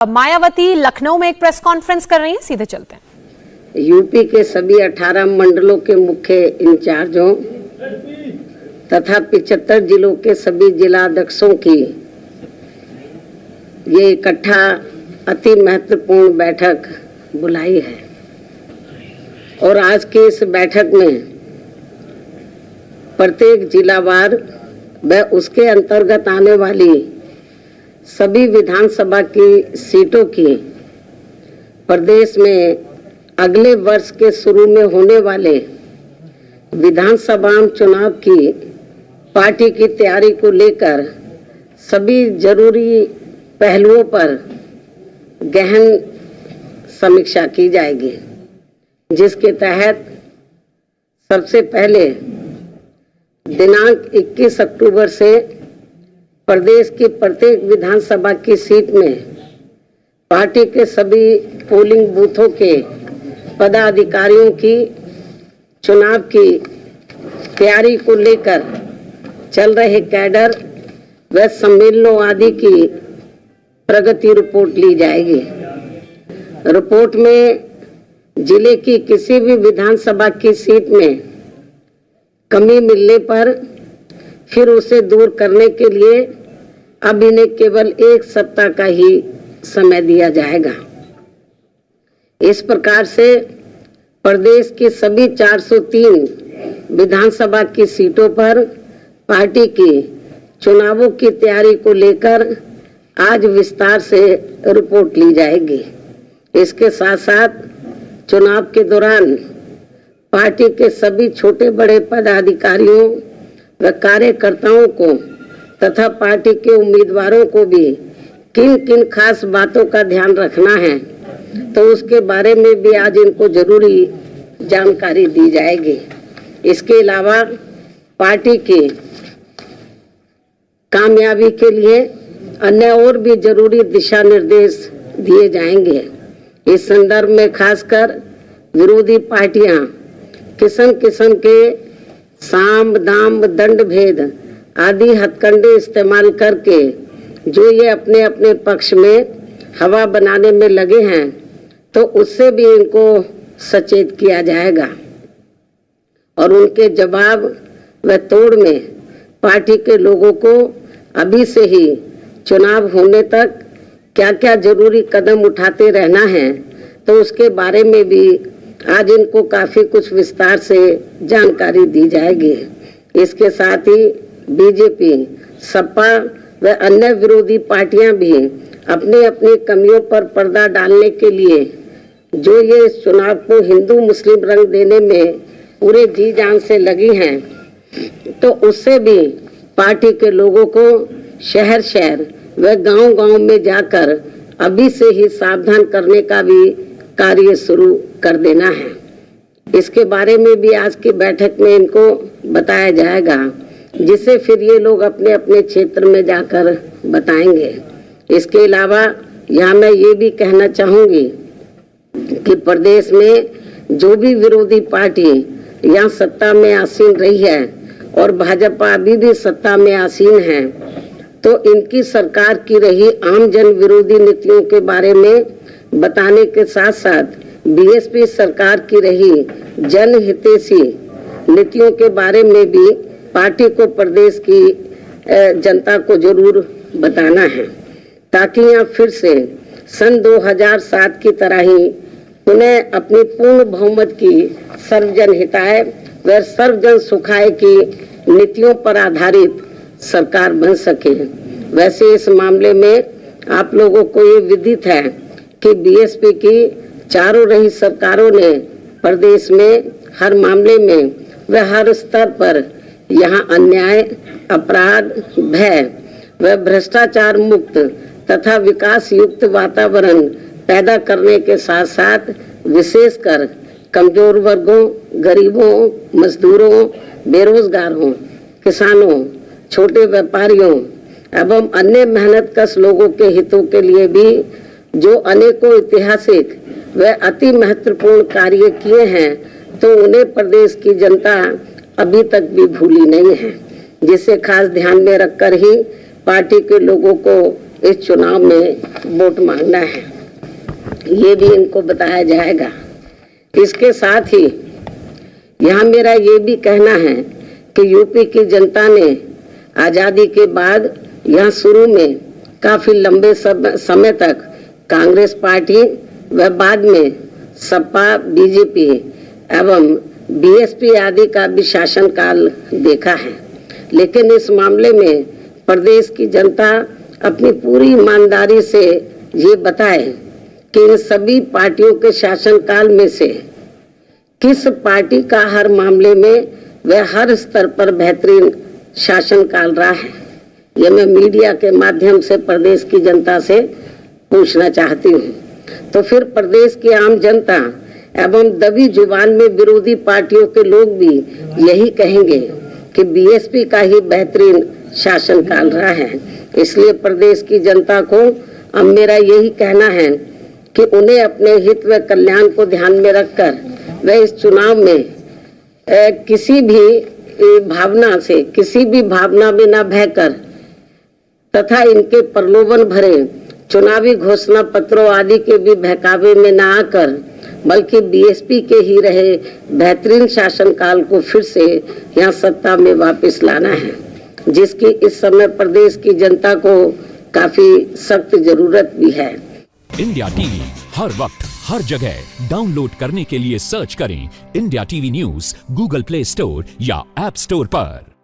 मायावती लखनऊ में एक press conference कर रही हैं, सीधे चलते हैं। यूपी के सभी 18 मंडलों के मुख्य इंचार्जों तथा 75 जिलों के सभी जिलाध्यक्षों की ये इकट्ठा अति महत्वपूर्ण बैठक बुलाई है और आज की इस बैठक में प्रत्येक जिलावार व उसके अंतर्गत आने वाली सभी विधानसभा की सीटों की प्रदेश में अगले वर्ष के शुरू में होने वाले विधानसभा चुनाव की पार्टी की तैयारी को लेकर सभी जरूरी पहलुओं पर गहन समीक्षा की जाएगी, जिसके तहत सबसे पहले दिनांक 21 अक्टूबर से प्रदेश की प्रत्येक विधानसभा की सीट में पार्टी के सभी पोलिंग बूथों के पदाधिकारियों की चुनाव की तैयारी को लेकर चल रहे कैडर व सम्मेलनों आदि की प्रगति रिपोर्ट ली जाएगी। रिपोर्ट में जिले की किसी भी विधानसभा की सीट में कमी मिलने पर फिर उसे दूर करने के लिए अब इन्हें केवल 1 सप्ताह का ही समय दिया जाएगा। इस प्रकार से प्रदेश की सभी 403 विधानसभा की सीटों पर पार्टी की चुनावों की तैयारी को लेकर आज विस्तार से रिपोर्ट ली जाएगी। इसके साथ साथ चुनाव के दौरान पार्टी के सभी छोटे बड़े पदाधिकारियों व कार्यकर्ताओं को तथा पार्टी के उम्मीदवारों को भी किन किन खास बातों का ध्यान रखना है, तो उसके बारे में भी आज इनको जरूरी जानकारी दी जाएगी। इसके अलावा पार्टी की कामयाबी के लिए अन्य और भी जरूरी दिशा निर्देश दिए जाएंगे। इस संदर्भ में खासकर विरोधी पार्टियां किस्म किस्म के साम दाम दंड भेद आदि हथकंडे इस्तेमाल करके जो ये अपने अपने पक्ष में हवा बनाने में लगे हैं, तो उससे भी इनको सचेत किया जाएगा और उनके जवाब व तोड़ में पार्टी के लोगों को अभी से ही चुनाव होने तक क्या क्या जरूरी कदम उठाते रहना है, तो उसके बारे में भी आज इनको काफी कुछ विस्तार से जानकारी दी जाएगी। इसके साथ ही बीजेपी, सपा व अन्य विरोधी पार्टियां भी अपनी अपनी कमियों पर पर्दा डालने के लिए जो ये इस चुनाव को हिंदू मुस्लिम रंग देने में पूरे जी जान से लगी हैं, तो उससे भी पार्टी के लोगों को शहर शहर व गांव गांव में जाकर अभी से ही सावधान करने का भी कार्य शुरू कर देना है। इसके बारे में भी आज की बैठक में इनको बताया जाएगा, जिसे फिर ये लोग अपने अपने क्षेत्र में जाकर बताएंगे। इसके अलावा यहाँ मैं ये भी कहना चाहूँगी कि प्रदेश में जो भी विरोधी पार्टी यहाँ सत्ता में आसीन रही है और भाजपा अभी भी सत्ता में आसीन है, तो इनकी सरकार की रही आम जन विरोधी नीतियों के बारे में बताने के साथ साथ बीएसपी सरकार की रही जनहितैषी नीतियों के बारे में भी पार्टी को प्रदेश की जनता को जरूर बताना है, ताकि यहाँ फिर से सन 2007 की तरह ही उन्हें अपनी पूर्ण बहुमत की सर्वजन हिताय व सर्वजन सुखाय की नीतियों पर आधारित सरकार बन सके। वैसे इस मामले में आप लोगों को ये विदित है कि बीएसपी की चारों रही सरकारों ने प्रदेश में हर मामले में व हर स्तर पर यहाँ अन्याय, अपराध, भय व भ्रष्टाचार मुक्त तथा विकास युक्त वातावरण पैदा करने के साथ साथ विशेषकर कमजोर वर्गों, गरीबों, मजदूरों, बेरोजगारों, किसानों, छोटे व्यापारियों एवं अन्य मेहनतकश लोगों के हितों के लिए भी जो अनेकों ऐतिहासिक व अति महत्वपूर्ण कार्य किए हैं, तो उन्हें प्रदेश की जनता अभी तक भी भूली नहीं है, जिसे खास ध्यान में रखकर ही पार्टी के लोगों को इस चुनाव में वोट मांगना है, ये भी इनको बताया जाएगा। इसके साथ ही यहाँ मेरा ये भी कहना है कि यूपी की जनता ने आज़ादी के बाद यहाँ शुरू में काफ़ी लंबे समय तक कांग्रेस पार्टी व बाद में सपा, बीजेपी एवं बीएसपी आदि का भी शासनकाल देखा है, लेकिन इस मामले में प्रदेश की जनता अपनी पूरी ईमानदारी से ये बताए कि इन सभी पार्टियों के शासनकाल में से किस पार्टी का हर मामले में व हर स्तर पर बेहतरीन शासनकाल रहा है। यह मैं मीडिया के माध्यम से प्रदेश की जनता से पूछना चाहती हूँ। तो फिर प्रदेश की आम जनता एवं दबी जुबान में विरोधी पार्टियों के लोग भी यही कहेंगे कि बीएसपी का ही बेहतरीन शासनकाल रहा है। इसलिए प्रदेश की जनता को अब मेरा यही कहना है कि उन्हें अपने हित व कल्याण को ध्यान में रखकर वे इस चुनाव में किसी भी भावना में न बहकर तथा इनके प्रलोभन भरे चुनावी घोषणा पत्रों आदि के भी बहकावे में न आकर बल्कि बीएसपी के ही रहे बेहतरीन शासनकाल को फिर से यहाँ सत्ता में वापस लाना है, जिसकी इस समय प्रदेश की जनता को काफी सख्त जरूरत भी है। इंडिया टीवी हर वक्त हर जगह डाउनलोड करने के लिए सर्च करें India TV news Google play store या ऐप स्टोर पर।